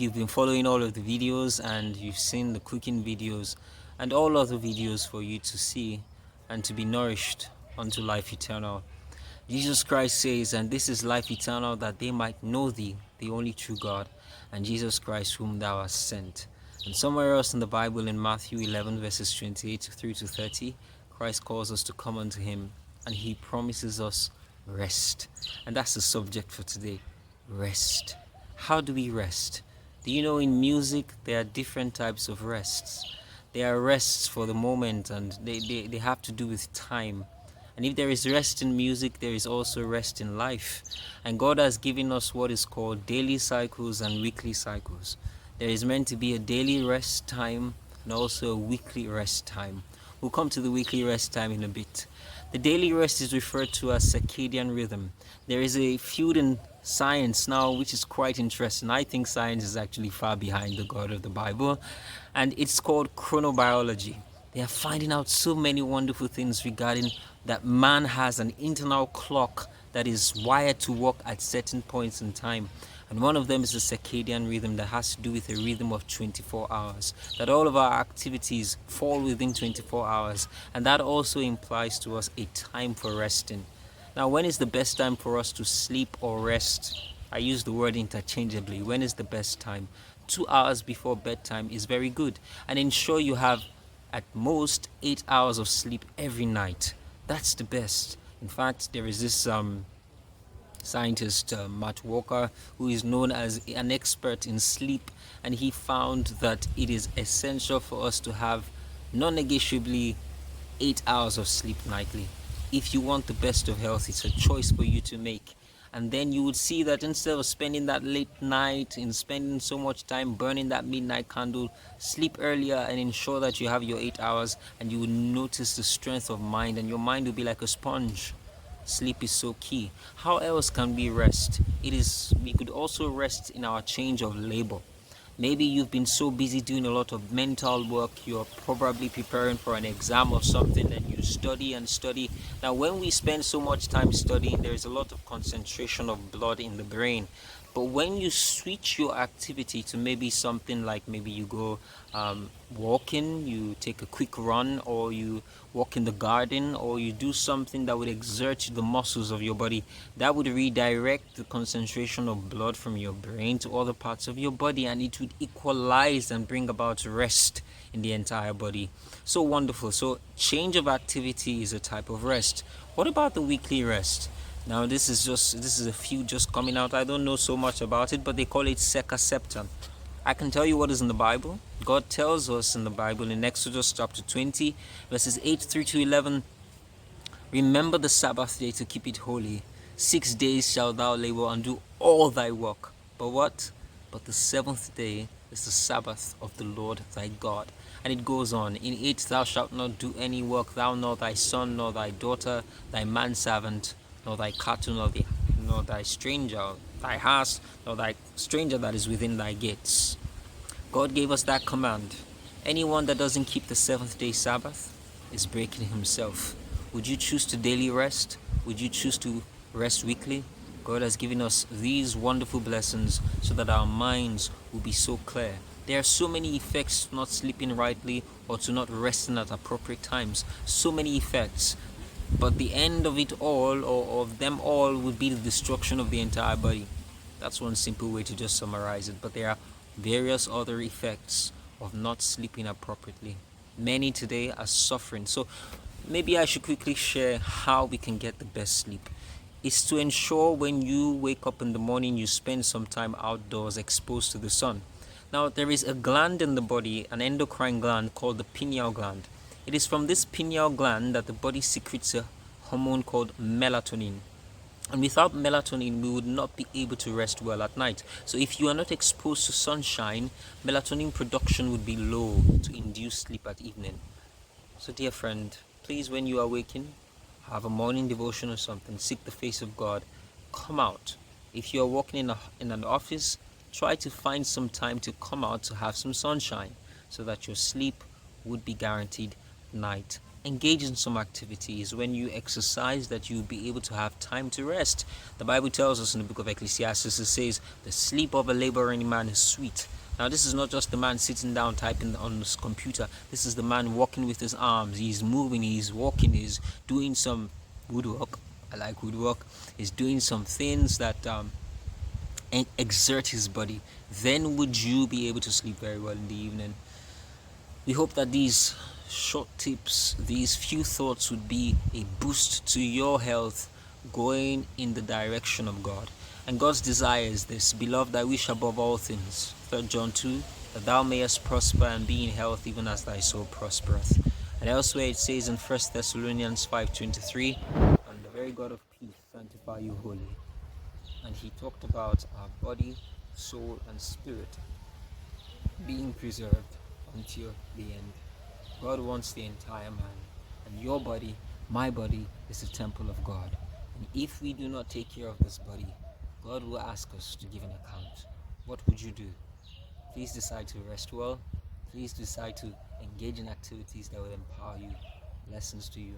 you've been following all of the videos and you've seen the cooking videos and all other videos for you to see and to be nourished unto life eternal. Jesus Christ says, and this is life eternal, that they might know thee, the only true God, and Jesus Christ whom thou hast sent. And somewhere else in the Bible, in Matthew 11 verses 28 through to 30, Christ calls us to come unto him and he promises us rest. And that's the subject for today. Rest. How do we rest? Do you know in music there are different types of rests? There are rests for the moment and they have to do with time. And if there is rest in music, there is also rest in life. And God has given us what is called daily cycles and weekly cycles. There is meant to be a daily rest time and also a weekly rest time. We'll come to the weekly rest time in a bit. The daily rest is referred to as circadian rhythm. There is a field in science now which is quite interesting. I think science is actually far behind the God of the Bible, and it's called chronobiology. They are finding out so many wonderful things regarding that man has an internal clock that is wired to work at certain points in time. And one of them is the circadian rhythm that has to do with a rhythm of 24 hours. That all of our activities fall within 24 hours. And that also implies to us a time for resting. Now, when is the best time for us to sleep or rest? I use the word interchangeably. When is the best time? 2 hours before bedtime is very good. And ensure you have at most 8 hours of sleep every night. That's the best. In fact, there is this scientist, Matt Walker, who is known as an expert in sleep, and he found that it is essential for us to have non-negotiably 8 hours of sleep nightly. If you want the best of health, it's a choice for you to make. And then you would see that instead of spending that late night and spending so much time burning that midnight candle, sleep earlier and ensure that you have your 8 hours, and you will notice the strength of mind, and your mind will be like a sponge. Sleep is so key. How else can we rest? We could also rest in our change of labor. Maybe you've been so busy doing a lot of mental work, you're probably preparing for an exam or something, and you study and study. Now, when we spend so much time studying, there's a lot of concentration of blood in the brain. But when you switch your activity to maybe something like maybe you go walking, you take a quick run, or you walk in the garden, or you do something that would exert the muscles of your body, that would redirect the concentration of blood from your brain to other parts of your body, and it would equalize and bring about rest in the entire body. So wonderful. So change of activity is a type of rest. What about the weekly rest? Now this is a few just coming out. I don't know so much about it, but they call it Seca Septa. I can tell you what is in the Bible. God tells us in the Bible in Exodus chapter 20, verses 8 through to 11, remember the Sabbath day to keep it holy. 6 days shalt thou labor and do all thy work. But what? But the seventh day is the Sabbath of the Lord thy God. And it goes on. In it thou shalt not do any work, thou nor thy son, nor thy daughter, thy manservant, nor thy cattle, nor thy stranger, thy house, nor thy stranger that is within thy gates. God gave us that command. Anyone that doesn't keep the seventh day Sabbath is breaking himself. Would you choose to daily rest? Would you choose to rest weekly? God has given us these wonderful blessings so that our minds will be so clear. There are so many effects to not sleeping rightly or to not resting at appropriate times. So many effects. But the end of it all, or of them all, would be the destruction of the entire body. That's one simple way to just summarize it. But there are various other effects of not sleeping appropriately. Many today are suffering. So maybe I should quickly share how we can get the best sleep. It's to ensure when you wake up in the morning, you spend some time outdoors exposed to the sun. Now, there is a gland in the body, an endocrine gland called the pineal gland. It is from this pineal gland that the body secretes a hormone called melatonin. And without melatonin, we would not be able to rest well at night. So if you are not exposed to sunshine, melatonin production would be low to induce sleep at evening. So dear friend, please, when you are waking, have a morning devotion or something, seek the face of God, come out. If you are working in an office, try to find some time to come out to have some sunshine so that your sleep would be guaranteed night engage in some activities. When you exercise, that you'll be able to have time to rest. The Bible tells us in the book of Ecclesiastes, it says, the sleep of a laboring man is sweet. Now, this is not just the man sitting down typing on his computer. This is the man walking with his arms. He's moving, he's walking, he's doing some woodwork. I like woodwork. He's doing some things that exert his body. Then would you be able to sleep very well in the evening? We hope that these short tips, these few thoughts would be a boost to your health going in the direction of God. And God's desire is this: beloved, I wish above all things, 3 John 2, that thou mayest prosper and be in health even as thy soul prospereth. And elsewhere it says in 1 Thessalonians 5:23, and the very God of peace sanctify you wholly. And he talked about our body, soul, and spirit being preserved until the end. God wants the entire man, and your body, my body, is a temple of God. And if we do not take care of this body, God will ask us to give an account. What would you do? Please decide to rest well. Please decide to engage in activities that will empower you. Blessings to you.